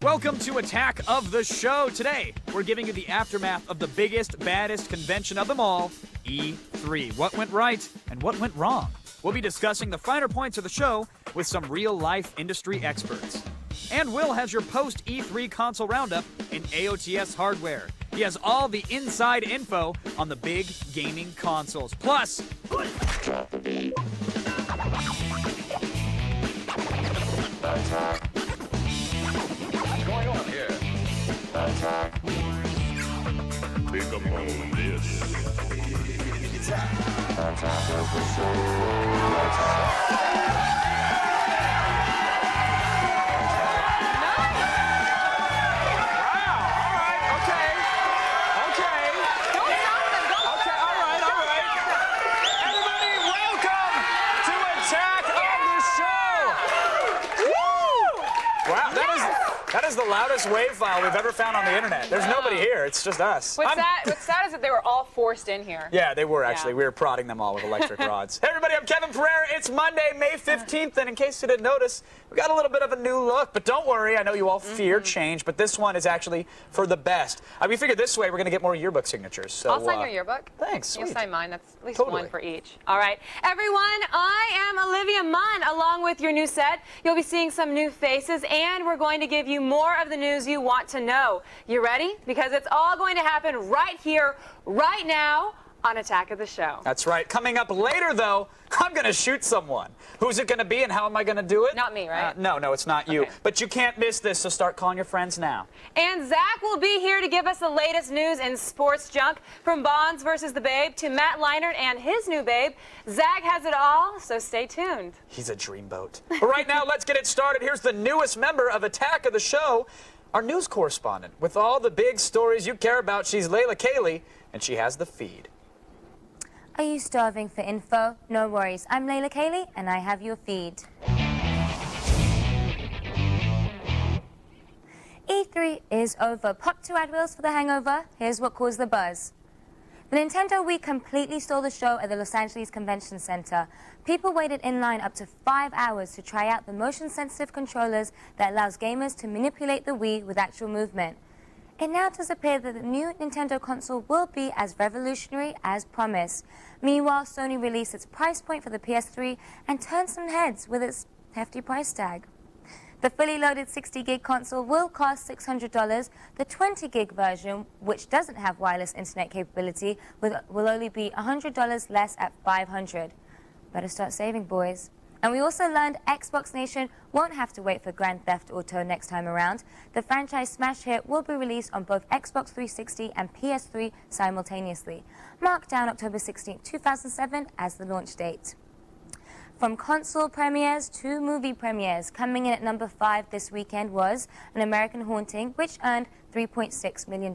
Welcome to Attack of the Show. Today, we're giving you the aftermath of the biggest, baddest convention of them all, E3. What went right and what went wrong? We'll be discussing the finer points of the show with some real-life industry experts. And Will has your post-E3 console roundup in AOTS hardware. He has all the inside info on the big gaming consoles. Plus, What's going on here? Think upon this. that is the loudest wave file we've ever found on the internet. There's nobody here. It's just us. What's sad is that they were all forced in here. Yeah, they were actually. Yeah. We were prodding them all with electric rods. Hey, everybody, I'm Kevin Pereira. It's Monday, May 15th, and in case you didn't notice, we got a little bit of a new look. But don't worry, I know you all fear change, but this one is actually for the best. We figured this way we're going to get more yearbook signatures. So, I'll sign your yearbook. Thanks. You'll sign mine. That's at least Totally. one for each. All right. Everyone, I am Olivia Munn. Along with your new set, you'll be seeing some new faces, and we're going to give you more of the news you want to know. You ready? Because it's all going to happen right here, right now, on Attack of the Show. That's right. Coming up later, though, I'm going to shoot someone. Who's it going to be and how am I going to do it? Not me, right? No, it's not you. Okay. But you can't miss this, so start calling your friends now. And Zach will be here to give us the latest news in sports junk, from Bonds versus the Babe to Matt Leinart and his new babe. Zach has it all, so stay tuned. He's a dreamboat. But right now, let's get it started. Here's the newest member of Attack of the Show, our news correspondent. With all the big stories you care about, she's Layla Cayley, and she has the feed. Are you starving for info? No worries. I'm Layla Cayley, and I have your feed. E3 is over. Pop 2 ad reels for the hangover. Here's what caused the buzz. The Nintendo Wii completely stole the show at the Los Angeles Convention Center. People waited in line up to 5 hours to try out the motion-sensitive controllers that allows gamers to manipulate the Wii with actual movement. It now does appear that the new Nintendo console will be as revolutionary as promised. Meanwhile, Sony released its price point for the PS3 and turned some heads with its hefty price tag. The fully loaded 60-gig console will cost $600. The 20-gig version, which doesn't have wireless internet capability, will only be $100 less at $500. Better start saving, boys. And we also learned Xbox Nation won't have to wait for Grand Theft Auto next time around. The franchise smash hit will be released on both Xbox 360 and PS3 simultaneously. Mark down October 16, 2007 as the launch date. From console premieres to movie premieres, coming in at number 5 this weekend was An American Haunting, which earned $3.6 million.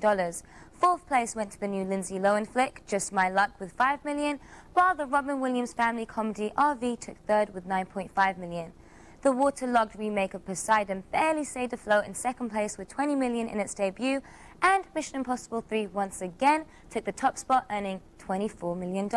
Fourth place went to the new Lindsay Lohan flick, Just My Luck, with $5 million, while the Robin Williams family comedy RV took third with $9.5 million. The waterlogged remake of Poseidon barely stayed afloat in second place with $20 million in its debut, and Mission Impossible 3 once again took the top spot, earning $24 million.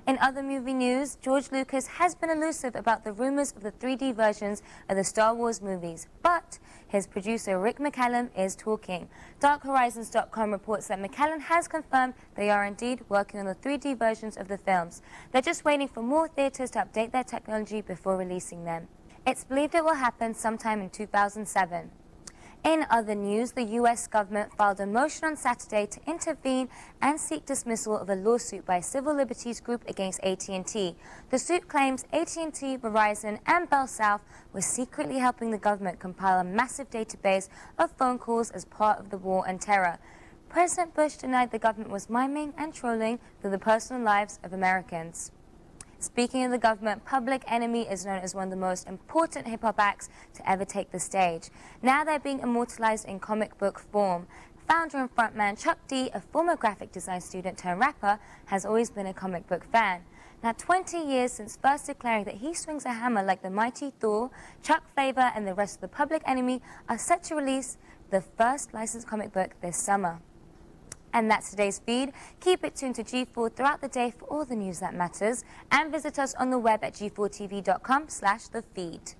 In other movie news, George Lucas has been elusive about the rumors of the 3D versions of the Star Wars movies, but his producer Rick McCallum is talking. DarkHorizons.com reports that McCallum has confirmed they are indeed working on the 3D versions of the films. They're just waiting for more theaters to update their technology before releasing them. It's believed it will happen sometime in 2007. In other news, the U.S. government filed a motion on Saturday to intervene and seek dismissal of a lawsuit by a civil liberties group against AT&T. The suit claims AT&T, Verizon, and Bell South were secretly helping the government compile a massive database of phone calls as part of the war on terror. President Bush denied the government was miming and trolling through the personal lives of Americans. Speaking of the government, Public Enemy is known as one of the most important hip-hop acts to ever take the stage. Now they're being immortalized in comic book form. Founder and frontman Chuck D, a former graphic design student turned rapper, has always been a comic book fan. Now, 20 years since first declaring that he swings a hammer like the mighty Thor, Chuck Flavor and the rest of the Public Enemy are set to release the first licensed comic book this summer. And that's today's feed. Keep it tuned to G4 throughout the day for all the news that matters. And visit us on the web at g4tv.com/thefeed.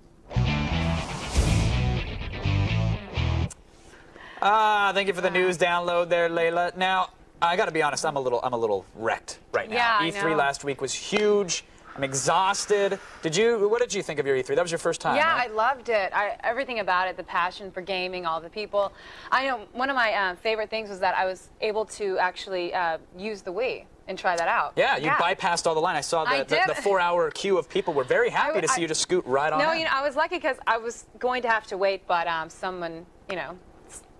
Thank you for the news download there, Layla. Now, I got to be honest, I'm a little wrecked right now. Yeah, I E3 know. last week was huge. I'm exhausted. What did you think of your E3? That was your first time, Yeah, right? I loved it. Everything about it, the passion for gaming, all the people. I know one of my favorite things was that I was able to actually use the Wii and try that out. Yeah, you bypassed all the line. I saw I the did. 4-hour queue of people were very happy to see you just scoot right on No, in. you know, I was lucky because I was going to have to wait, but someone, you know,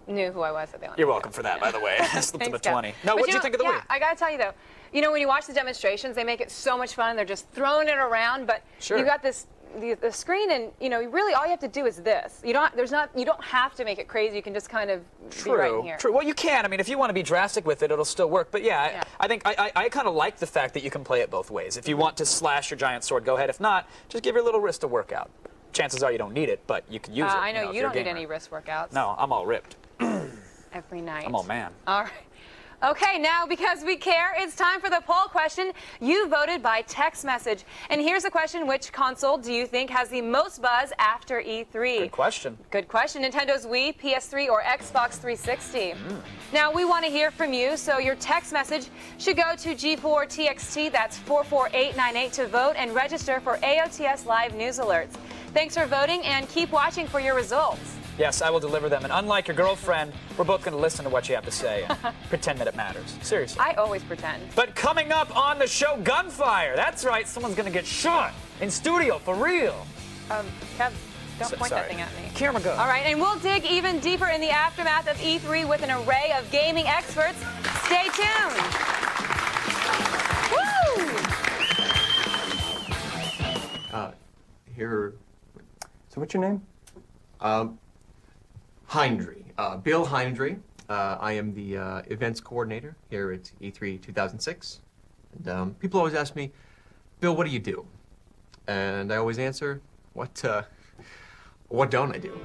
knew who I was. So they You're welcome for that, by the way. I slipped him a 20. No, what did you think of the Wii? I gotta tell you though, you know, when you watch the demonstrations, they make it so much fun. They're just throwing it around, but Sure. you got this the screen, and you know, really all you have to do is this. You don't have to make it crazy. You can just kind of be right in here. True. Well, you can. I mean, if you want to be drastic with it, it'll still work. But yeah. I think I kind of like the fact that you can play it both ways. If you want to slash your giant sword, go ahead. If not, just give your little wrist a workout. Chances are you don't need it, but you can use it. I know if you you're a don't need gamer. any wrist workouts. No, I'm all ripped. Every night. I'm all man. All right. Okay, now because we care, it's time for the poll question. You voted by text message. And here's a question: which console do you think has the most buzz after E3? Good question. Good question. Nintendo's Wii, PS3, or Xbox 360? Now, we want to hear from you, so your text message should go to G4TXT, that's 44898, to vote and register for AOTS Live News Alerts. Thanks for voting, and keep watching for your results. Yes, I will deliver them. And unlike your girlfriend, we're both going to listen to what you have to say and pretend that it matters. Seriously. I always pretend. But coming up on the show, gunfire. That's right, someone's going to get shot in studio for real. Kev, don't point Sorry. that thing at me. Camera go. All right, and we'll dig even deeper in the aftermath of E3 with an array of gaming experts. Stay tuned. Woo! Here, So what's your name? Hindry, Bill Hindry. I am the events coordinator here at E3 2006. And people always ask me, Bill, what do you do? And I always answer, what don't I do?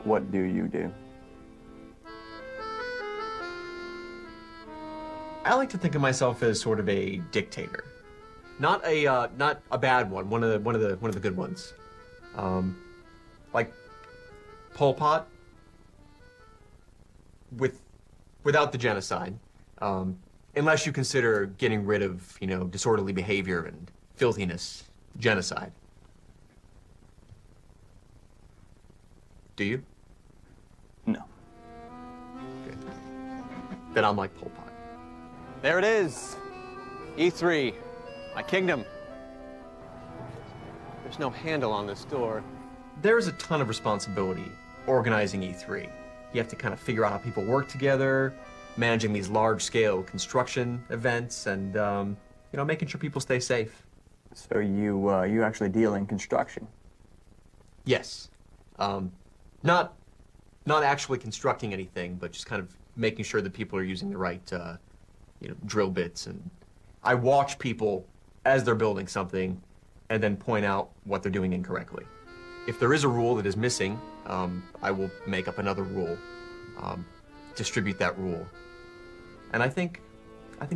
What do you do? I like to think of myself as sort of a dictator, not a bad one. One of the good ones, like Pol Pot, without the genocide, unless you consider getting rid of disorderly behavior and filthiness genocide. Do you? No. Good. Then I'm like Pol Pot. There it is. E3, my kingdom. There's no handle on this door. There's a ton of responsibility organizing E3. You have to kind of figure out how people work together, managing these large-scale construction events, and making sure people stay safe. So you actually deal in construction? Yes. Not actually constructing anything, but just kind of making sure that people are using the right drill bits, and I watch people as they're building something and then point out what they're doing incorrectly. If there is a rule that is missing, I will make up another rule, distribute that rule. And I think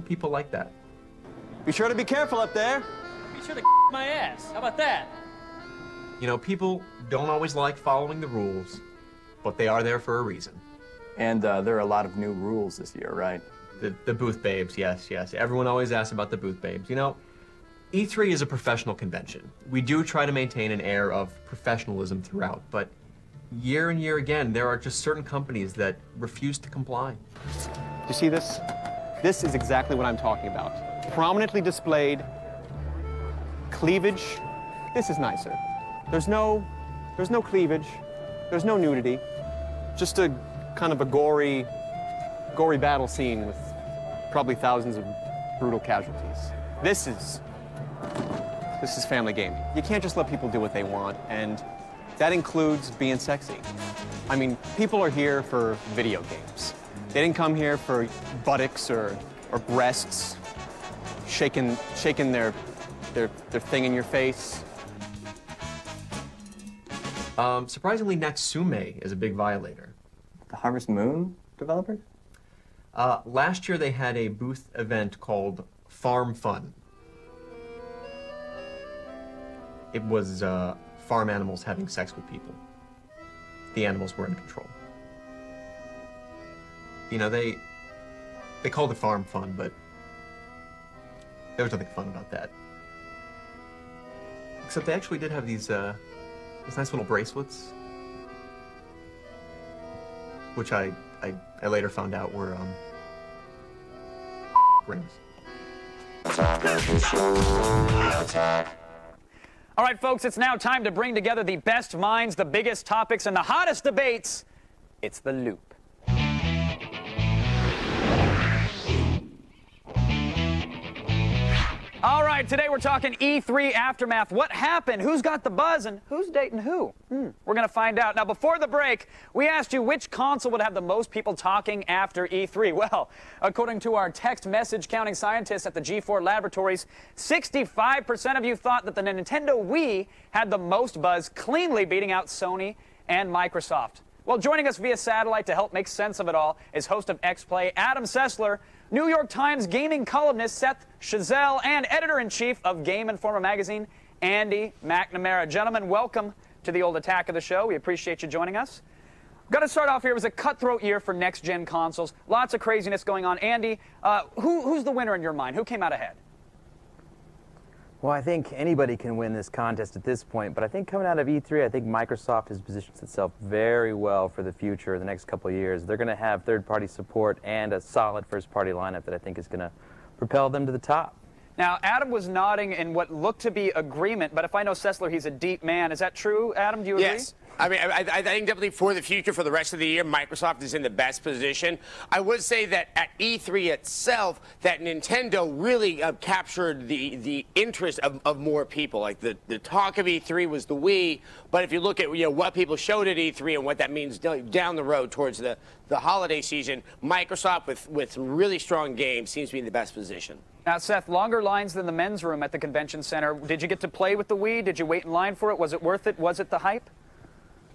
people like that. Be sure to be careful up there. Be sure to my ass. How about that? People don't always like following the rules, but they are there for a reason. And there are a lot of new rules this year, right? The booth babes, yes. Everyone always asks about the booth babes. E3 is a professional convention. We do try to maintain an air of professionalism throughout, but year and year again, there are just certain companies that refuse to comply. Do you see this? This is exactly what I'm talking about. Prominently displayed cleavage. This is nicer. There's no cleavage. There's no nudity. Just a kind of a gory battle scene with probably thousands of brutal casualties. This is family gaming. You can't just let people do what they want, and that includes being sexy. I mean, people are here for video games. They didn't come here for buttocks or breasts, shaking their thing in your face. Surprisingly, Natsume is a big violator. The Harvest Moon developers? Last year they had a booth event called Farm Fun. It was farm animals having sex with people. the animals were in control. You know, they call the farm fun, but there was nothing fun about that. Except they actually did have these nice little bracelets, which I later found out were rings. All right, folks, it's now time to bring together the best minds, the biggest topics, and the hottest debates. It's The Loop. All right, today we're talking E3 aftermath. What happened? Who's got the buzz? And who's dating who? We're going to find out. Now, before the break, we asked you which console would have the most people talking after E3. Well, according to our text message counting scientists at the G4 Laboratories, 65% of you thought that the Nintendo Wii had the most buzz, cleanly beating out Sony and Microsoft. Well, joining us via satellite to help make sense of it all is host of X-Play, Adam Sessler, New York Times gaming columnist Seth Chazelle, and editor-in-chief of Game Informer magazine, Andy McNamara. Gentlemen, welcome to the old attack of the show. We appreciate you joining us. We've got to start off here. It was a cutthroat year for next-gen consoles. Lots of craziness going on. Andy, who's the winner in your mind? Who came out ahead? Well, I think anybody can win this contest at this point, but I think coming out of E3, I think Microsoft has positioned itself very well for the future, the next couple of years. They're going to have third-party support and a solid first-party lineup that I think is going to propel them to the top. Now, Adam was nodding in what looked to be agreement, but if I know Sessler, he's a deep man. Is that true, Adam? Do you agree? Yes. I mean, I think definitely for the future, for the rest of the year, Microsoft is in the best position. I would say that at E3 itself, that Nintendo really captured the interest of more people. Like the talk of E3 was the Wii, but if you look at what people showed at E3 and what that means down the road towards the holiday season, Microsoft with some really strong games seems to be in the best position. Now, Seth, longer lines than the men's room at the convention center. Did you get to play with the Wii? Did you wait in line for it? Was it worth it? Was it the hype?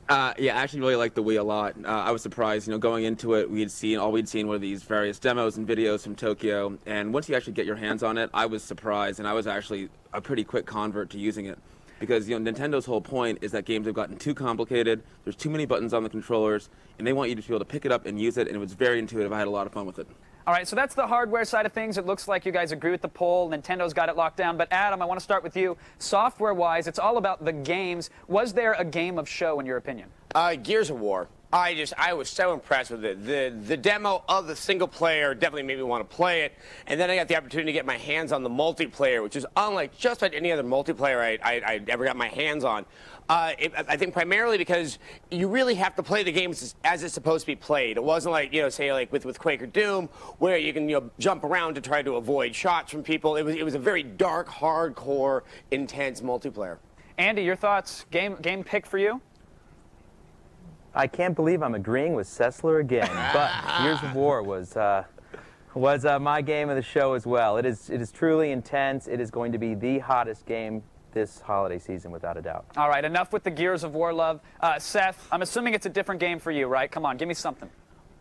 Yeah, I actually really liked the Wii a lot. I was surprised, going into it, we'd seen were these various demos and videos from Tokyo, and once you actually get your hands on it, I was surprised, and I was actually a pretty quick convert to using it. Because, Nintendo's whole point is that games have gotten too complicated, there's too many buttons on the controllers, and they want you to be able to pick it up and use it, and it was very intuitive. I had a lot of fun with it. All right, so that's the hardware side of things. It looks like you guys agree with the poll. Nintendo's got it locked down. But Adam, I want to start with you. Software-wise, it's all about the games. Was there a game of show, in your opinion? Gears of War. I was so impressed with it. The demo of the single player definitely made me want to play it. And then I got the opportunity to get my hands on the multiplayer, which is unlike just about any other multiplayer I ever got my hands on. I think primarily because you really have to play the game as it's supposed to be played. It wasn't like, say like with Quake or Doom, where you can jump around to try to avoid shots from people. It was a very dark, hardcore, intense multiplayer. Andy, your thoughts? Game pick for you? I can't believe I'm agreeing with Sessler again, but Gears of War was my game of the show as well. It is truly intense. It is going to be the hottest game this holiday season, without a doubt. All right, enough with the Gears of War love. Seth, I'm assuming it's a different game for you, right? Come on, give me something.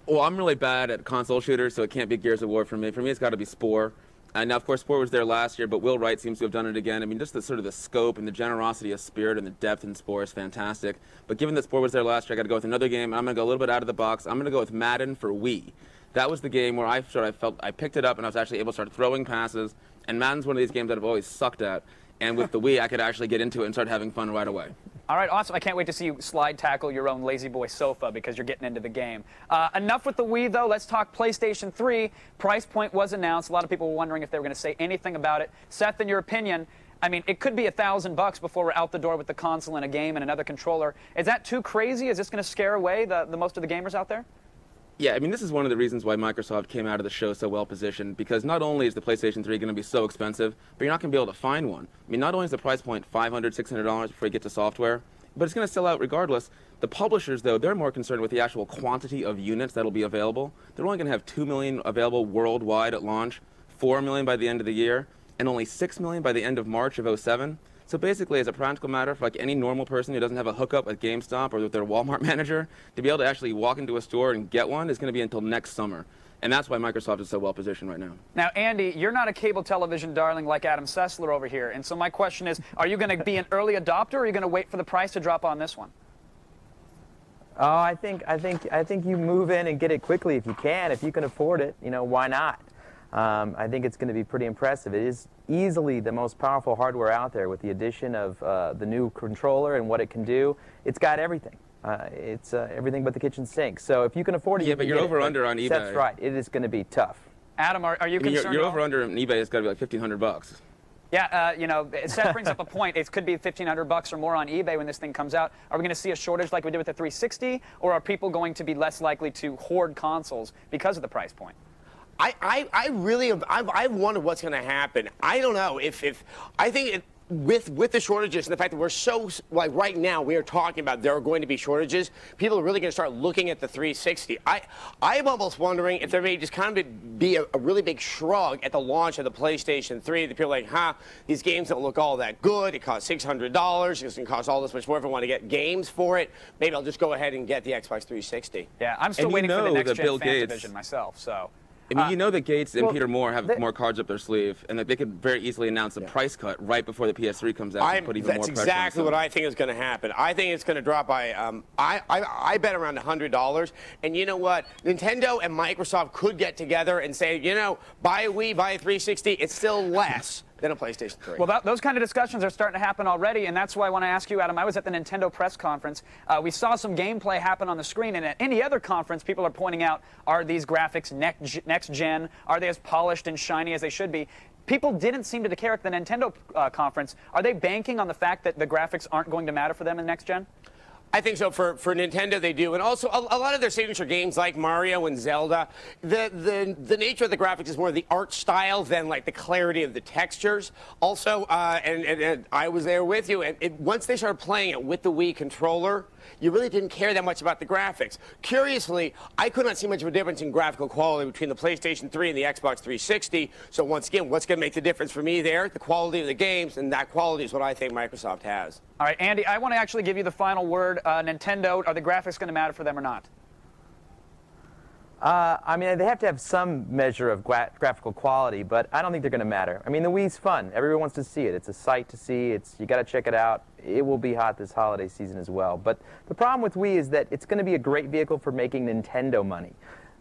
Well, I'm really bad at console shooters, so it can't be Gears of War for me. For me, it's got to be Spore. And now, of course, Spore was there last year, but Will Wright seems to have done it again. I mean, just the scope and the generosity of spirit and the depth in Spore is fantastic. But given that Spore was there last year, I got to go with another game. I'm going to go a little bit out of the box. I'm going to go with Madden for Wii. That was the game where I felt I picked it up and I was actually able to start throwing passes. And Madden's one of these games that I've always sucked at. And with the Wii, I could actually get into it and start having fun right away. All right, awesome. I can't wait to see you slide tackle your own lazy boy sofa because you're getting into the game. Enough with the Wii, though. Let's talk PlayStation 3. Price point was announced. A lot of people were wondering if they were going to say anything about it. Seth, in your opinion, I mean, it could be $1,000 before we're out the door with the console and a game and another controller. Is that too crazy? Is this going to scare away the most of the gamers out there? Yeah, I mean, this is one of the reasons why Microsoft came out of the show so well positioned, because not only is the PlayStation 3 going to be so expensive, but you're not going to be able to find one. I mean, not only is the price point $500, $600 before you get to software, but it's going to sell out regardless. The publishers, though, they're more concerned with the actual quantity of units that'll be available. They're only going to have 2 million available worldwide at launch, 4 million by the end of the year, and only 6 million by the end of March of 2007. So basically, as a practical matter, for like any normal person who doesn't have a hookup at GameStop or with their Walmart manager, to be able to actually walk into a store and get one is going to be until next summer. And that's why Microsoft is so well positioned right now. Now, Andy, you're not a cable television darling like Adam Sessler over here. And so my question is, are you going to be an early adopter or are you going to wait for the price to drop on this one? Oh, I think you move in and get it quickly if you can. If you can afford it, why not? I think it's going to be pretty impressive. It is easily the most powerful hardware out there with the addition of the new controller and what it can do. It's got everything. It's everything but the kitchen sink. So if you can afford it, Yeah, but you're over under on eBay. That's right. It is going to be tough. Adam, are you concerned? Your at all? over under on eBay has got to be like $1,500. Yeah, Seth brings up a point. It could be $1,500 or more on eBay when this thing comes out. Are we going to see a shortage like we did with the 360, or are people going to be less likely to hoard consoles because of the price point? I really I've wondered what's going to happen. I don't know if I think with the shortages and the fact that we're so, like right now we are talking about there are going to be shortages, people are really going to start looking at the 360. I'm almost wondering if there may just kind of be a really big shrug at the launch of the PlayStation 3. The people are like, these games don't look all that good. It costs $600. It's going to cost all this much more if I want to get games for it. Maybe I'll just go ahead and get the Xbox 360. Yeah, I'm still waiting for the next gen fan division myself, so. I mean, you know that Gates and Peter Moore have more cards up their sleeve, and that they could very easily announce a price cut right before the PS3 comes out to put even more pressure on That's exactly what I think is going to happen. I think it's going to drop by, I bet around $100. And you know what? Nintendo and Microsoft could get together and say, buy a Wii, buy a 360. It's still less than a PlayStation 3. Well, those kind of discussions are starting to happen already, and that's why I want to ask you, Adam. I was at the Nintendo press conference. We saw some gameplay happen on the screen, and at any other conference, people are pointing out, are these graphics next gen? Are they as polished and shiny as they should be? People didn't seem to care at the Nintendo conference. Are they banking on the fact that the graphics aren't going to matter for them in next gen? I think so. For Nintendo, they do. And also, a lot of their signature games like Mario and Zelda, the nature of the graphics is more the art style than, like, the clarity of the textures. Also, and I was there with you, and once they started playing it with the Wii controller, you really didn't care that much about the graphics. Curiously, I could not see much of a difference in graphical quality between the PlayStation 3 and the Xbox 360. So once again, what's going to make the difference for me there? The quality of the games, and that quality is what I think Microsoft has. All right, Andy, I want to actually give you the final word. Nintendo, are the graphics going to matter for them or not? I mean, they have to have some measure of graphical quality, but I don't think they're going to matter. I mean, the Wii's fun. Everyone wants to see it. It's a sight to see. You got to check it out. It will be hot this holiday season as well. But the problem with Wii is that it's going to be a great vehicle for making Nintendo money.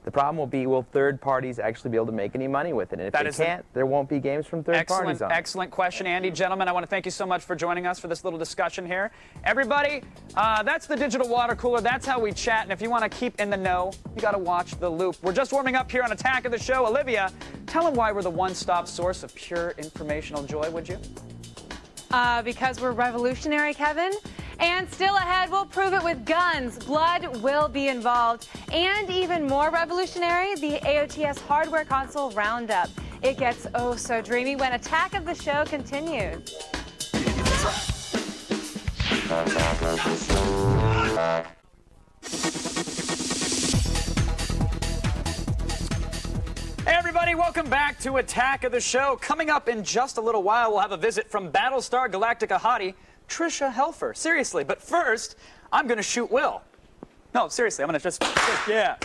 The problem will be, will third parties actually be able to make any money with it? And if they can't, there won't be games from third parties on it. Excellent question, Andy. Gentlemen, I want to thank you so much for joining us for this little discussion here. Everybody, that's the digital water cooler. That's how we chat. And if you want to keep in the know, you got to watch The Loop. We're just warming up here on Attack of the Show. Olivia, tell them why we're the one-stop source of pure informational joy, would you? Because we're revolutionary, Kevin. And still ahead, we'll prove it with guns. Blood will be involved. And even more revolutionary, the AOTS hardware console roundup. It gets oh so dreamy when Attack of the Show continues. Hey everybody, welcome back to Attack of the Show. Coming up in just a little while, we'll have a visit from Battlestar Galactica hottie, Tricia Helfer. Seriously, but first, I'm gonna shoot Will. No, seriously, I'm gonna just yeah.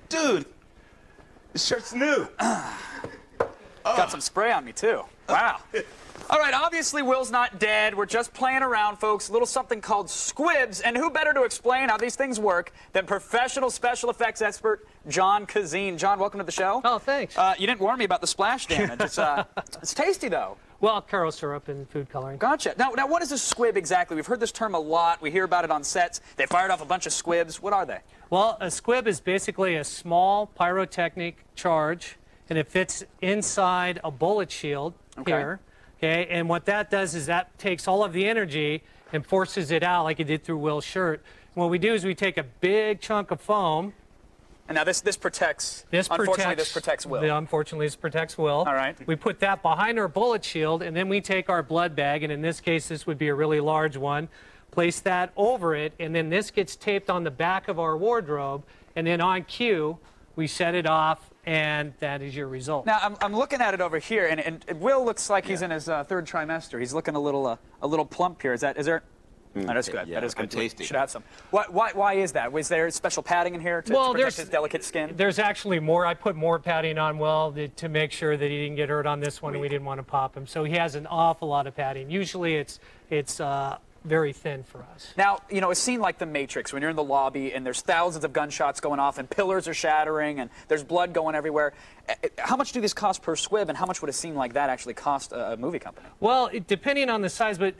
Dude, this shirt's new. Got some spray on me too. Wow. All right, obviously Will's not dead. We're just playing around, folks. A little something called squibs, and who better to explain how these things work than professional special effects expert John Kazin. John, welcome to the show. Oh, thanks. You didn't warn me about the splash damage. It's tasty though. Well, Karo syrup and food coloring. Gotcha. Now, what is a squib exactly? We've heard this term a lot. We hear about it on sets. They fired off a bunch of squibs. What are they? Well, a squib is basically a small pyrotechnic charge, and it fits inside a bullet shield here. Okay, and what that does is that takes all of the energy and forces it out like it did through Will's shirt. And what we do is we take a big chunk of foam. And now this protects. Unfortunately, this protects Will. Unfortunately, this protects Will. All right. We put that behind our bullet shield, and then we take our blood bag, and in this case, this would be a really large one. Place that over it, and then this gets taped on the back of our wardrobe, and then on cue, we set it off, and that is your result. Now I'm looking at it over here, and Will looks like he's in his third trimester. He's looking a little plump here. Is there? Oh, that's good. Yeah, that is good. tasty. Should add some. Why is that? Was there special padding in here to protect his delicate skin? There's actually more. I put more padding on Will to make sure that he didn't get hurt on this one, and we didn't want to pop him. So he has an awful lot of padding. Usually it's very thin for us. Now, you know, a scene like The Matrix, when you're in the lobby and there's thousands of gunshots going off and pillars are shattering and there's blood going everywhere, how much do these cost per squib, and how much would a scene like that actually cost a movie company? Well, depending on the size, but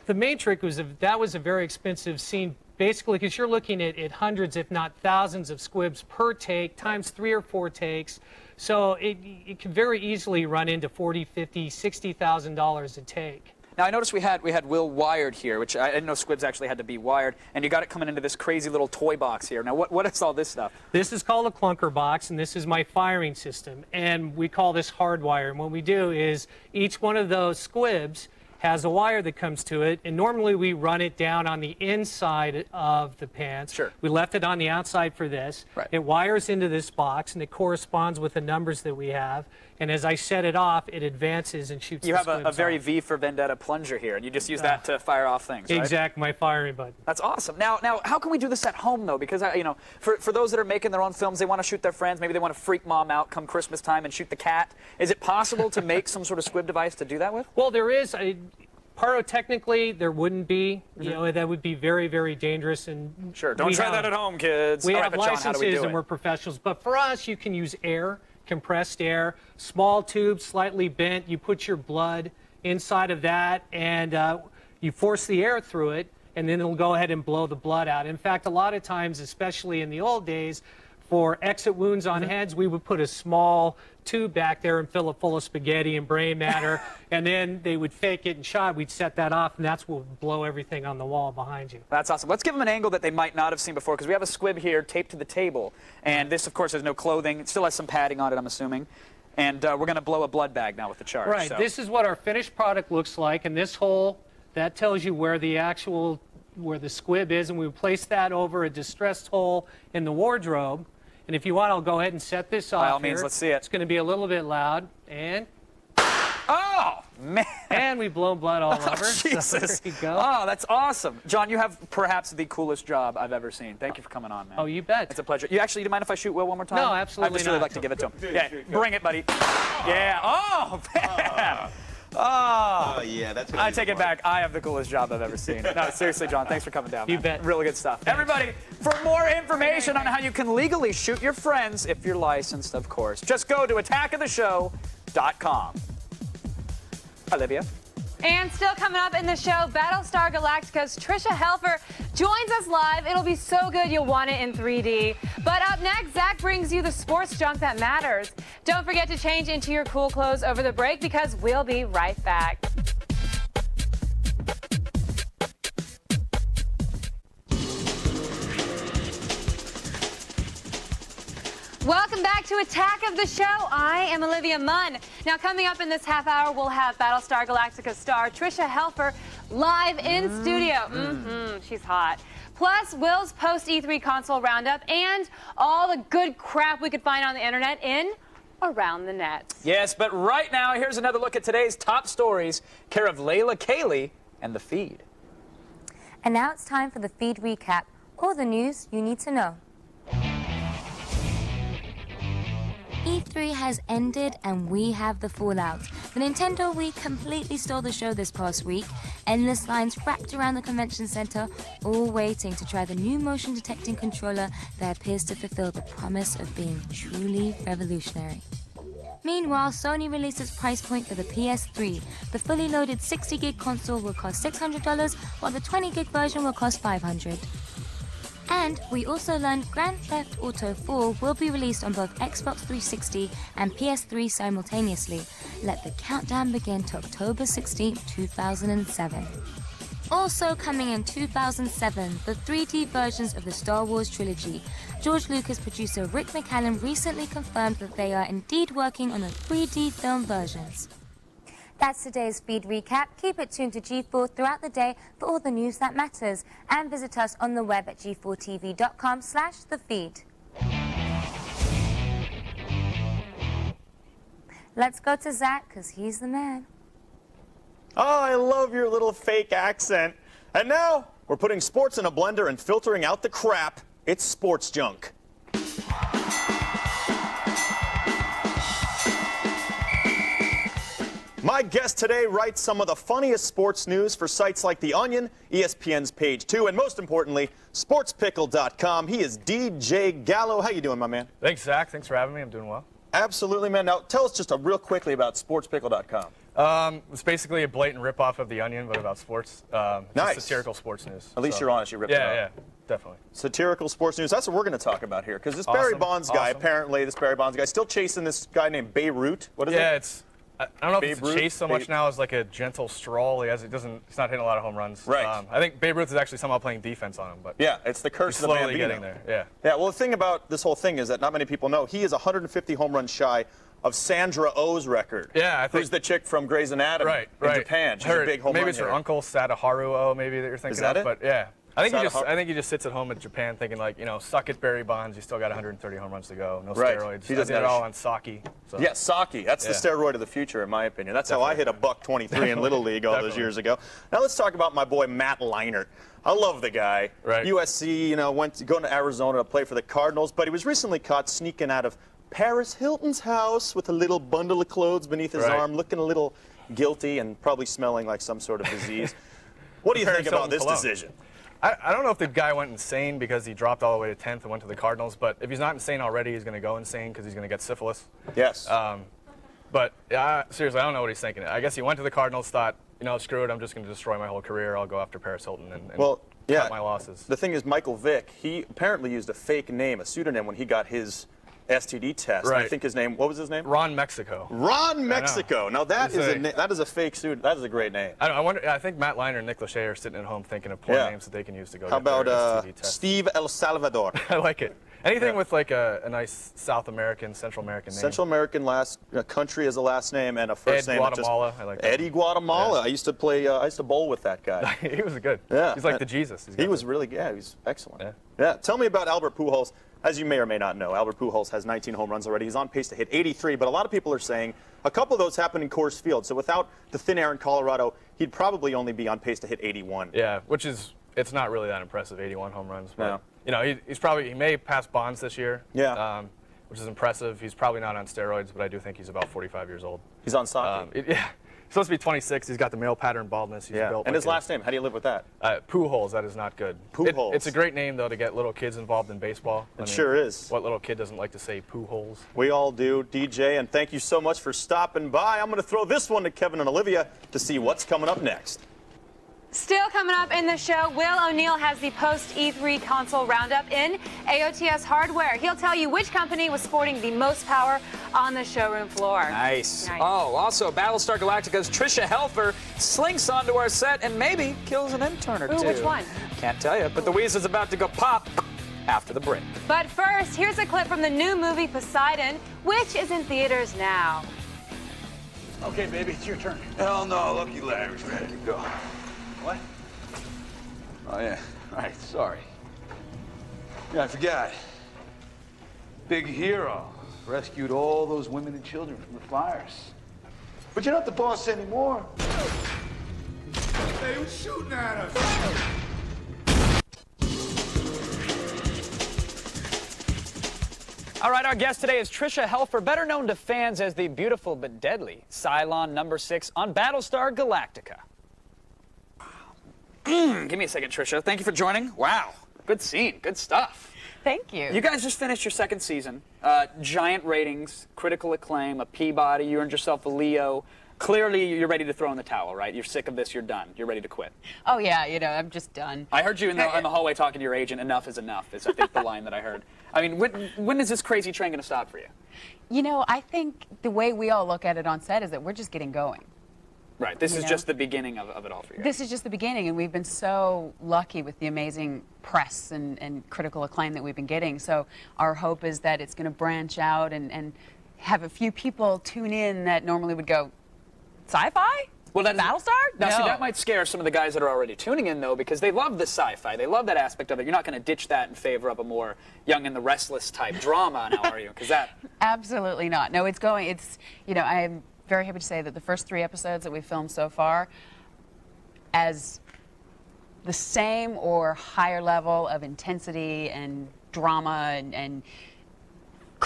The Matrix was a very expensive scene, basically because you're looking at hundreds, if not thousands, of squibs per take, times 3 or 4 takes. So it could very easily run into $40,000, $50,000, $60,000 a take. Now, I noticed we had Will wired here, which I didn't know squibs actually had to be wired, and you got it coming into this crazy little toy box here. Now, what is all this stuff? This is called a clunker box, and this is my firing system, and we call this hardwire. And what we do is each one of those squibs has a wire that comes to it, and normally we run it down on the inside of the pants. Sure. We left it on the outside for this. Right. It wires into this box, and it corresponds with the numbers that we have. And as I set it off, it advances and shoots. You the have a squibs very off. V for Vendetta plunger here, and you just use that to fire off things, right? Exact, my firing button. That's awesome. Now, how can we do this at home, though? Because, you know, for those that are making their own films, they want to shoot their friends. Maybe they want to freak mom out come Christmas time and shoot the cat. Is it possible to make some sort of squib device to do that with? Well, there is. Pyrotechnically, there wouldn't be. You know, that would be very, very dangerous. And sure, don't try that at home, kids. We All have right, but John, licenses how do we do and it? we're professionals. But for us, you can use air, compressed air, small tubes, slightly bent. You put your blood inside of that, and you force the air through it, and then it'll go ahead and blow the blood out. In fact, a lot of times, especially in the old days, for exit wounds on heads, we would put a small tube back there and fill it full of spaghetti and brain matter, and then they would fake it and shot. We'd set that off, and that's what would blow everything on the wall behind you. That's awesome. Let's give them an angle that they might not have seen before, because we have a squib here taped to the table, and this, of course, has no clothing. It still has some padding on it, I'm assuming. And we're going to blow a blood bag now with the charge. Right. So. This is what our finished product looks like, and this hole, that tells you where the squib is, and we place that over a distressed hole in the wardrobe. And if you want, I'll go ahead and set this off. By all means, here. let's see it. It's going to be a little bit loud, and oh man! And we've blown blood all over. Jesus! So there you go. Oh, that's awesome, John. You have perhaps the coolest job I've ever seen. Thank you for coming on, man. Oh, you bet. It's a pleasure. You actually, do you mind if I shoot Will one more time? No, absolutely I'd just really not. like to give it to him. Yeah, bring it, buddy. Yeah. Oh man. Oh, yeah, that's I take it back. I have the coolest job I've ever seen. No, seriously, John, thanks for coming down. You man. bet. Really good stuff. Everybody, for more information on how you can legally shoot your friends, if you're licensed, of course, just go to attackoftheshow.com. Olivia. And still coming up in the show, Battlestar Galactica's Tricia Helfer joins us live. It'll be so good you'll want it in 3D. But up next, Zach brings you the sports junk that matters. Don't forget to change into your cool clothes over the break, because we'll be right back. Welcome back to Attack of the Show. I am Olivia Munn. Now, coming up in this half hour, we'll have Battlestar Galactica star Tricia Helfer live in studio. She's hot. Plus, Will's post-E3 console roundup and all the good crap we could find on the internet in Around the Net. Yes, but right now, here's another look at today's top stories, care of Layla Cayley and The Feed. And now it's time for the Feed recap, all the news you need to know. E3 has ended and we have the fallout. The Nintendo Wii completely stole the show this past week. Endless lines wrapped around the convention center, all waiting to try the new motion detecting controller that appears to fulfill the promise of being truly revolutionary. Meanwhile, Sony released its price point for the PS3. The fully loaded 60GB console will cost $600, while the 20GB version will cost $500. And we also learned Grand Theft Auto 4 will be released on both Xbox 360 and PS3 simultaneously. Let the countdown begin to October 16, 2007. Also coming in 2007, the 3D versions of the Star Wars trilogy. George Lucas producer Rick McCallum recently confirmed that they are indeed working on the 3D film versions. That's today's Feed recap. Keep it tuned to G4 throughout the day for all the news that matters. And visit us on the web at g4tv.com/thefeed. Let's go to Zach, because he's the man. Oh, I love your little fake accent. And now, we're putting sports in a blender and filtering out the crap. It's sports junk. My guest today writes some of the funniest sports news for sites like The Onion, ESPN's Page 2, and most importantly, sportspickle.com. He is DJ Gallo. How you doing, my man? Thanks, Zach. Thanks for having me. I'm doing well. Absolutely, man. Now, tell us just real quickly about sportspickle.com. It's basically a blatant ripoff of The Onion, but about sports. Nice. Just satirical sports news. At least you're honest. You ripped it off. Yeah, definitely. Satirical sports news. That's what we're going to talk about here. Because this Barry Bonds guy, apparently, still chasing this guy named Beirut. What is it? Yeah, I don't know if it's a chase so much now as like a gentle stroll. He's not hitting a lot of home runs. Right. I think Babe Ruth is actually somehow playing defense on him. But yeah, it's the curse he's of the slowly Bambino. getting there. Yeah. Yeah. Well, the thing about this whole thing is that not many people know he is 150 home runs shy of Sandra Oh's record. Yeah, I think. Who's the chick from Grey's Anatomy in Japan? She's a big home run Maybe it's her uncle Sadaharu Oh, maybe that you're thinking Is that of. it? But yeah. I think he just sits at home in Japan thinking like, suck it, Barry Bonds. You still got 130 home runs to go. No steroids. He does it all on sake. So. Yeah, sake. That's the steroid of the future, in my opinion. That's how I hit a $123 in Little League all those years ago. Now let's talk about my boy Matt Leinart. I love the guy. Right. USC, going to Arizona to play for the Cardinals, but he was recently caught sneaking out of Paris Hilton's house with a little bundle of clothes beneath his arm, looking a little guilty and probably smelling like some sort of disease. What do you think about this decision? I don't know if the guy went insane because he dropped all the way to 10th and went to the Cardinals, but if he's not insane already, he's going to go insane because he's going to get syphilis. Yes. But seriously, I don't know what he's thinking. I guess he went to the Cardinals, thought, screw it, I'm just going to destroy my whole career. I'll go after Paris Hilton and cut my losses. The thing is, Michael Vick, he apparently used a fake name, a pseudonym, when he got his STD test. Right. I think his name, what was his name? Ron Mexico. Ron Mexico. Now that is a fake suit. That is a great name. I think Matt Leinart and Nick Lachey are sitting at home thinking of poor names that they can use to go How get their about STD test. Steve El Salvador? I like it. Anything with like a nice South American, Central American name. Central American country as a last name and a first name. Guatemala. I like that. Eddie Guatemala. Yeah. I used to bowl with that guy. He was good. Yeah. He's like the Jesus. He was really good. Yeah, he was excellent. Yeah. Tell me about Albert Pujols. As you may or may not know, Albert Pujols has 19 home runs already. He's on pace to hit 83, but a lot of people are saying a couple of those happened in Coors Field. So without the thin air in Colorado, he'd probably only be on pace to hit 81. Yeah, it's not really that impressive, 81 home runs. But, no. he may pass Bonds this year. Yeah. Which is impressive. He's probably not on steroids, but I do think he's about 45 years old. He's on sake. Yeah. He's supposed to be 26. He's got the male pattern baldness. He's built and his last name, how do you live with that? Pujols, that is not good. Pujols. It's a great name, though, to get little kids involved in baseball. It sure is. What little kid doesn't like to say Pujols? We all do, DJ, and thank you so much for stopping by. I'm going to throw this one to Kevin and Olivia to see what's coming up next. Still coming up in the show, Will O'Neill has the post-E3 console roundup in AOTS Hardware. He'll tell you which company was sporting the most power on the showroom floor. Nice. Oh, also, Battlestar Galactica's Tricia Helfer slinks onto our set and maybe kills an intern or two. Which one? Can't tell you, but the Weasel's about to go pop after the break. But first, here's a clip from the new movie Poseidon, which is in theaters now. Okay, baby, it's your turn. Hell no, Lucky Larry's ready to go. What? Oh, yeah. Right, sorry. Yeah, I forgot. Big hero. Rescued all those women and children from the fires. But you're not the boss anymore. Hey, who's shooting at us? All right, our guest today is Tricia Helfer, better known to fans as the beautiful but deadly Cylon number 6 on Battlestar Galactica. Give me a second, Tricia. Thank you for joining. Wow, good scene, good stuff. Thank you. You guys just finished your second season. Giant ratings, critical acclaim, a Peabody. You earned yourself a Leo. Clearly, you're ready to throw in the towel, right? You're sick of this. You're done. You're ready to quit. Oh yeah, I'm just done. I heard you in the hallway talking to your agent. Enough is enough. Is I think the line that I heard. I mean, when is this crazy train going to stop for you? I think the way we all look at it on set is that we're just getting going. Right. This is just the beginning of it all for you. This is just the beginning, and we've been so lucky with the amazing press and critical acclaim that we've been getting. So our hope is that it's going to branch out and have a few people tune in that normally would go, sci-fi? Well, Battlestar? Now, No. see, that might scare some of the guys that are already tuning in, though, because they love the sci-fi. They love that aspect of it. You're not going to ditch that in favor of a more Young and the Restless type drama, now, are you? Because that... Absolutely not. No, I'm very happy to say that the first 3 episodes that we've filmed so far, as the same or higher level of intensity and drama and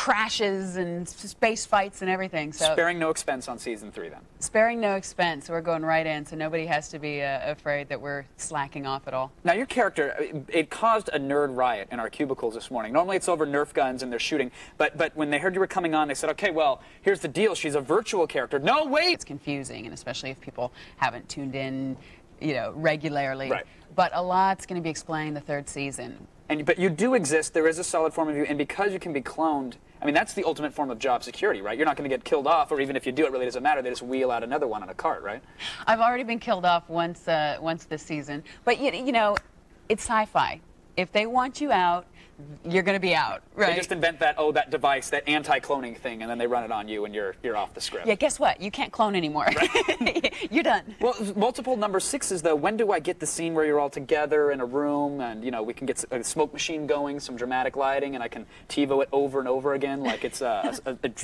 crashes and space fights and everything. So Sparing no expense on season 3 then. sparing no expense. We're going right in, so nobody has to be afraid that we're slacking off at all. Now your character, it caused a nerd riot in our cubicles this morning. Normally it's over Nerf guns and they're shooting, but when they heard you were coming on, they said, okay, well, here's the deal. She's a virtual character. No, wait! It's confusing, and especially if people haven't tuned in, regularly. Right. But a lot's going to be explained the 3rd season. But you do exist. There is a solid form of you, and because you can be cloned, I mean, that's the ultimate form of job security, right? You're not going to get killed off, or even if you do, it really doesn't matter. They just wheel out another one on a cart, right? I've already been killed off once this season. But, it's sci-fi. If they want you out, you're going to be out, right? They just invent that device, that anti-cloning thing, and then they run it on you, and you're off the script. Yeah, guess what? You can't clone anymore. Right. You're done. Well, multiple number 6s, though. When do I get the scene where you're all together in a room, and, we can get a smoke machine going, some dramatic lighting, and I can TiVo it over and over again like it's a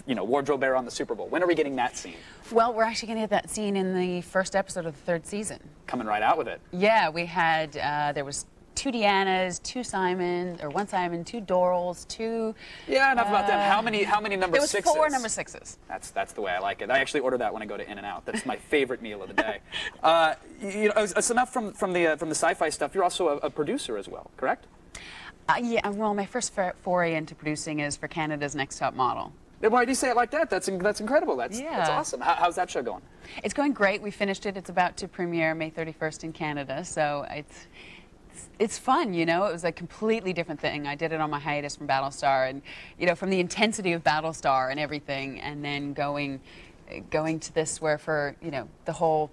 wardrobe error on the Super Bowl? When are we getting that scene? Well, we're actually going to get that scene in the 1st episode of the 3rd season. Coming right out with it. Yeah, we had, there was 2 Deannas, 2 Simons, or 1 Simon, 2 Dorals, 2... Yeah, enough about them. How many number 6s? There was 4 number 6s. That's the way I like it. I actually order that when I go to In-N-Out. That's my favorite meal of the day. It's enough from the sci-fi stuff. You're also a producer as well, correct? Yeah, well, my first foray into producing is for Canada's Next Top Model. Why do you say it like that? That's incredible. That's awesome. How's that show going? It's going great. We finished it. It's about to premiere May 31st in Canada, so it's fun, It was a completely different thing. I did it on my hiatus from Battlestar, and from the intensity of Battlestar and everything, and then going to this where for the whole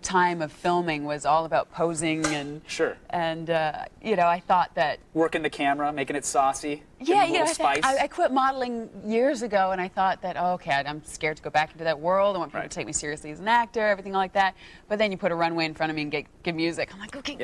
time of filming was all about posing and sure. And I thought that working the camera, making it saucy. Yeah, spice. I quit modeling years ago, and I thought that I'm scared to go back into that world. I want people to take me seriously as an actor, everything like that. But then you put a runway in front of me and get music. I'm like, okay,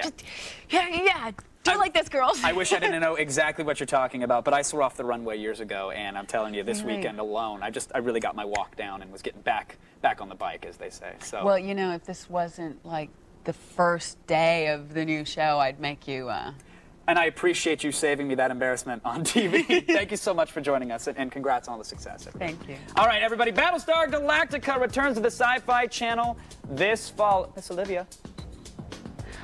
yeah. Do it like this, girls. I wish I didn't know exactly what you're talking about, but I swore off the runway years ago, and I'm telling you, this weekend alone, I really got my walk down and was getting back on the bike, as they say. So. Well, if this wasn't like the first day of the new show, I'd make you. And I appreciate you saving me that embarrassment on TV. Thank you so much for joining us, and congrats on all the success. Everybody. Thank you. All right, everybody, Battlestar Galactica returns to the Sci-Fi Channel this fall. Miss Olivia.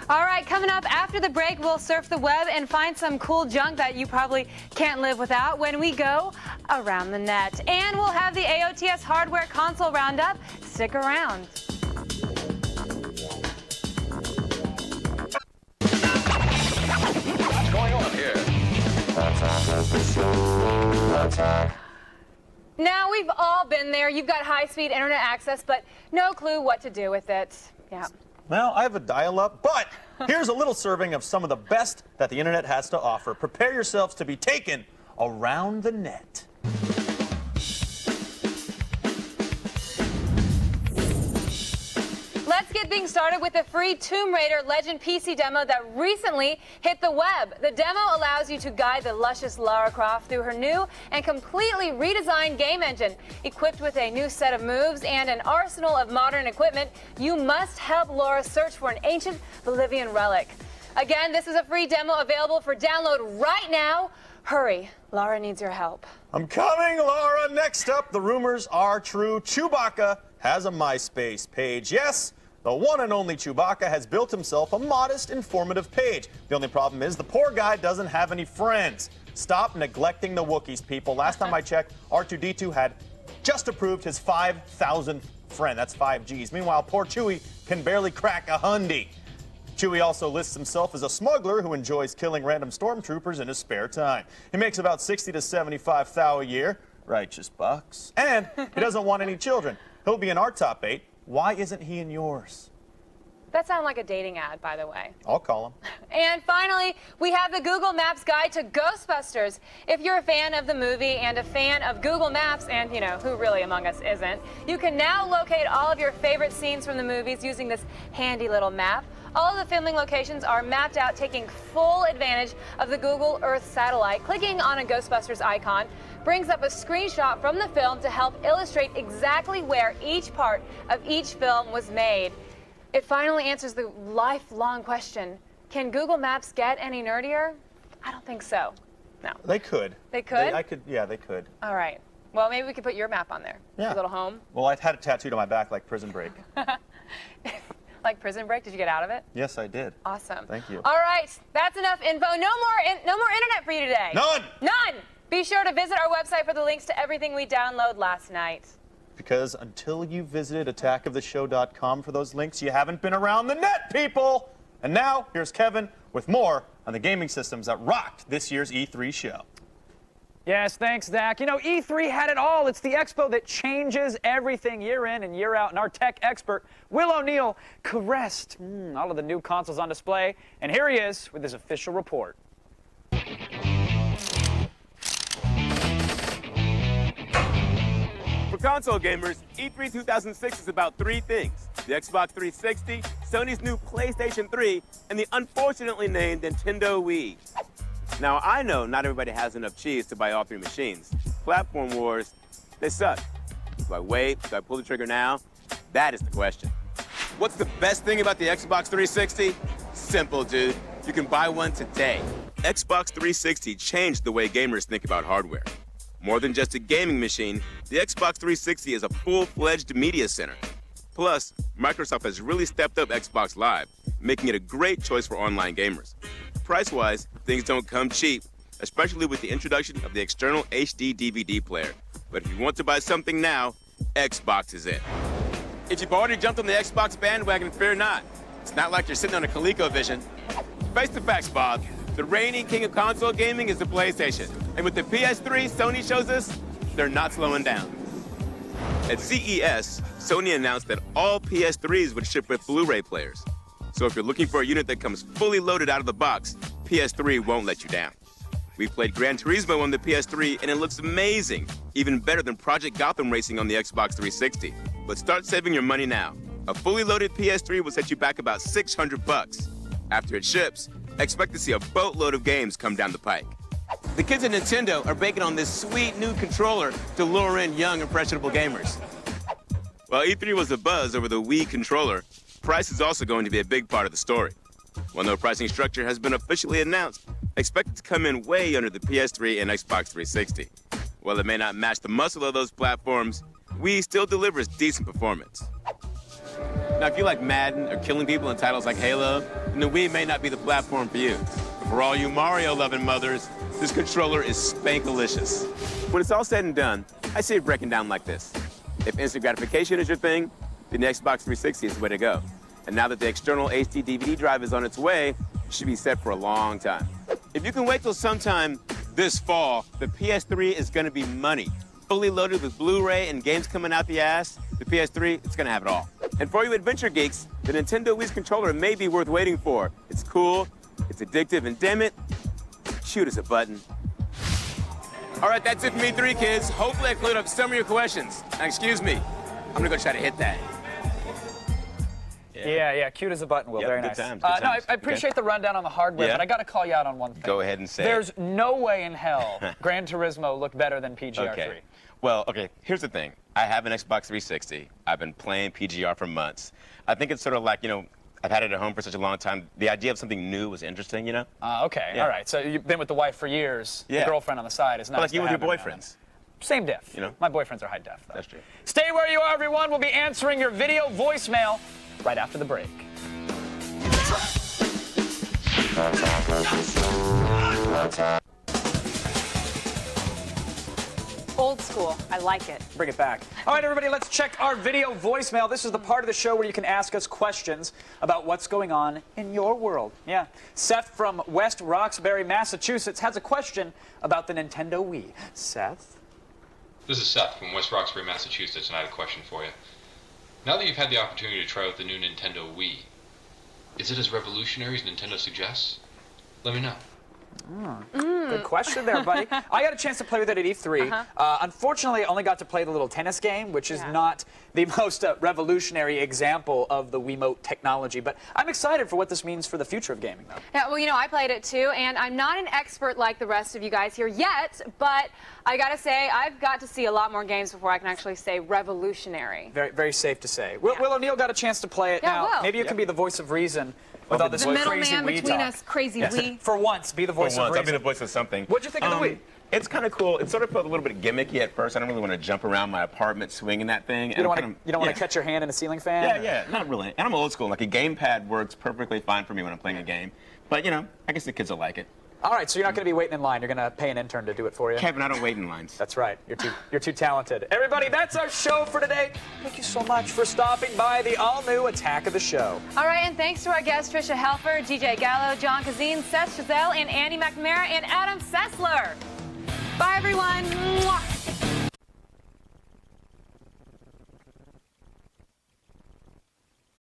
All right, coming up after the break, we'll surf the web and find some cool junk that you probably can't live without when we go around the net. And we'll have the AOTS hardware console roundup. Stick around. What's going on here? Now, we've all been there. You've got high-speed internet access, but no clue what to do with it. Yeah. Well, I have a dial-up, but here's a little serving of some of the best that the internet has to offer. Prepare yourselves to be taken around the net. Let's get things started with the free Tomb Raider Legend PC demo that recently hit the web. The demo allows you to guide the luscious Lara Croft through her new and completely redesigned game engine. Equipped with a new set of moves and an arsenal of modern equipment, you must help Lara search for an ancient Bolivian relic. Again, this is a free demo available for download right now. Hurry, Lara needs your help. I'm coming, Laura. Next up, the rumors are true. Chewbacca has a MySpace page. Yes, the one and only Chewbacca has built himself a modest, informative page. The only problem is the poor guy doesn't have any friends. Stop neglecting the Wookiees, people. Last time I checked, R2-D2 had just approved his 5,000th friend. That's 5 Gs. Meanwhile, poor Chewie can barely crack a hundy. Chewie also lists himself as a smuggler who enjoys killing random stormtroopers in his spare time. He makes about 60 to 75 thou a year. Righteous bucks. And he doesn't want any children. He'll be in our top 8. Why isn't he in yours? That sounds like a dating ad, by the way. I'll call him. And finally, we have the Google Maps Guide to Ghostbusters. If you're a fan of the movie and a fan of Google Maps, and who really among us isn't, you can now locate all of your favorite scenes from the movies using this handy little map. All of the filming locations are mapped out, taking full advantage of the Google Earth satellite. Clicking on a Ghostbusters icon brings up a screenshot from the film to help illustrate exactly where each part of each film was made. It finally answers the lifelong question, can Google Maps get any nerdier? I don't think so. No. They could. They could? Yeah, they could. All right. Well, maybe we could put your map on there. Yeah. Your little home. Well, I had it tattooed on my back like Prison Break. Like Prison Break? Did you get out of it? Yes, I did. Awesome. Thank you. All right. That's enough info. No more internet for you today. None! None! Be sure to visit our website for the links to everything we downloaded last night. Because until you visited attackoftheshow.com for those links, you haven't been around the net, people! And now, here's Kevin with more on the gaming systems that rocked this year's E3 show. Yes, thanks, Zach. You know, E3 had it all. It's the expo that changes everything year in and year out. And our tech expert, Will O'Neill, caressed all of the new consoles on display. And here he is with his official report. For console gamers, E3 2006 is about three things: the Xbox 360, Sony's new PlayStation 3, and the unfortunately named Nintendo Wii. Now, I know not everybody has enough cheese to buy all three machines. Platform wars, they suck. Do I wait? Do I pull the trigger now? That is the question. What's the best thing about the Xbox 360? Simple, dude. You can buy one today. Xbox 360 changed the way gamers think about hardware. More than just a gaming machine, the Xbox 360 is a full-fledged media center. Plus, Microsoft has really stepped up Xbox Live, making it a great choice for online gamers. Price-wise, things don't come cheap, especially with the introduction of the external HD DVD player. But if you want to buy something now, Xbox is it. If you've already jumped on the Xbox bandwagon, fear not. It's not like you're sitting on a ColecoVision. Face the facts, Bob. The reigning king of console gaming is the PlayStation. And with the PS3, Sony shows us they're not slowing down. At CES, Sony announced that all PS3s would ship with Blu-ray players. So if you're looking for a unit that comes fully loaded out of the box, PS3 won't let you down. We played Gran Turismo on the PS3 and it looks amazing, even better than Project Gotham Racing on the Xbox 360. But start saving your money now. A fully loaded PS3 will set you back about $600. After it ships, expect to see a boatload of games come down the pike. The kids at Nintendo are banking on this sweet new controller to lure in young, impressionable gamers. While E3 was a buzz over the Wii controller, price is also going to be a big part of the story. While no pricing structure has been officially announced, expect it to come in way under the PS3 and Xbox 360. While it may not match the muscle of those platforms, Wii still delivers decent performance. Now, if you like Madden or killing people in titles like Halo, then the Wii may not be the platform for you. But for all you Mario-loving mothers, this controller is spankalicious. When it's all said and done, I see it breaking down like this. If instant gratification is your thing, then the Xbox 360 is the way to go. And now that the external HD DVD drive is on its way, you should be set for a long time. If you can wait till sometime this fall, the PS3 is going to be money. Fully loaded with Blu-ray and games coming out the ass, the PS3, it's going to have it all. And for you adventure geeks, the Nintendo Wii's controller may be worth waiting for. It's cool, it's addictive, and damn it, it's cute as a button. All right, that's it for me, three kids. Hopefully I cleared up some of your questions. Now, excuse me, I'm going to go try to hit that. Yeah, cute as a button, Will. Yep, Very good nice. times, good No, times. I appreciate the rundown on the hardware, Yeah? but I got to call you out on one thing. Go ahead and say There's it. no way in hell Gran Turismo looked better than PGR3. Okay. Well, okay, here's the thing. I have an Xbox 360. I've been playing PGR for months. I think it's sort of like, you know, I've had it at home for such a long time. The idea of something new was interesting, you know? Okay, Yeah. all right. So you've been with the wife for years. Yeah. The girlfriend on the side is nice. But like you to with your have every now and boyfriends. then. Same diff. You know? My boyfriends are high def, though. That's true. Stay where you are, everyone. We'll be answering your video voicemail right after the break. Old school. I like it. Bring it back. All right, everybody, let's check our video voicemail. This is the part of the show where you can ask us questions about what's going on in your world. Yeah. Seth from West Roxbury, Massachusetts, has a question about the Nintendo Wii. Seth? This is Seth from West Roxbury, Massachusetts, and I had a question for you. Now that you've had the opportunity to try out the new Nintendo Wii, is it as revolutionary as Nintendo suggests? Let me know. Good question there, buddy. I got a chance to play with it at E3. Unfortunately, I only got to play the little tennis game, which is not the most revolutionary example of the Wiimote technology. But I'm excited for what this means for the future of gaming, though. Yeah, well, you know, I played it too, and I'm not an expert like the rest of you guys here yet, but I gotta say, I've got to see a lot more games before I can actually say revolutionary. Very, very safe to say. Will O'Neill got a chance to play it. Yeah, now, Will. maybe you can be the voice of reason With all this the crazy middleman Wii between talk. us, crazy Yes. Wii. For once, be the voice For of once, I'll be reason. the voice of something. What'd you think of the Wii? It's kind of cool. It sort of felt a little bit gimmicky at first. I don't really want to jump around my apartment swinging that thing. You don't want to catch your hand in a ceiling fan? Yeah, not really. And I'm old school. Like a gamepad works perfectly fine for me when I'm playing a game. But, you know, I guess the kids will like it. All right, so you're not going to be waiting in line. You're going to pay an intern to do it for you. Kevin, I don't wait in lines. That's right. You're too talented. Everybody, that's our show for today. Thank you so much for stopping by the all-new Attack of the Show. All right, and thanks to our guests, Tricia Helfer, DJ Gallo, John Kazin, Seth Chazelle, and Andy McNamara, and Adam Sessler. Bye, everyone.